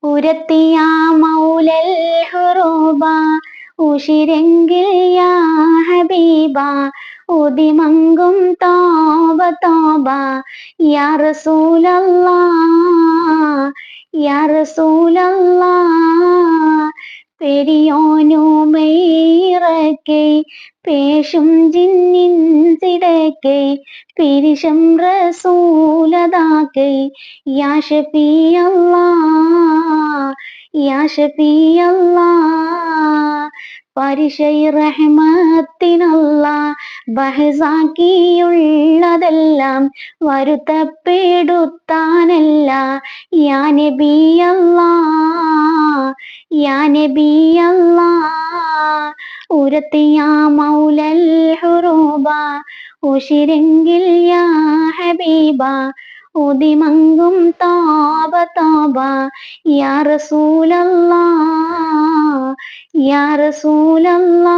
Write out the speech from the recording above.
ഉരത്തിയ മൗലൽ ഹുറൂബ ഉഷിരെങ്കിൽ യാ ഹബീബ ഉദിമങ്കും തോബ തോബ യാ റസൂലല്ലാ യാ റസൂലല്ലാ പെരിയോനുമൈറക്കെ പേശും ജിന്നിൻ സിടക്കെ പിരിശം റസൂലതാക്കെ യാ ഷഫിയല്ലാ യാ ഷഫിയല്ലാ പരിശൈ റഹ്മത്തിനല്ല ബഹസാക്കിയുള്ളതെല്ലാം വരുത്തപ്പെടുത്താനല്ല യാ നബിയല്ലാ യാ നബിയല്ലാ ഉരത്തിയ മൗലൽ ഹുറൂബ ഉഷിരെങ്കിൽ യാ ഹബീബ ഉദിമങ്കും തോബ തോബ യാ റസൂലല്ലാ യാ റസൂലല്ലാ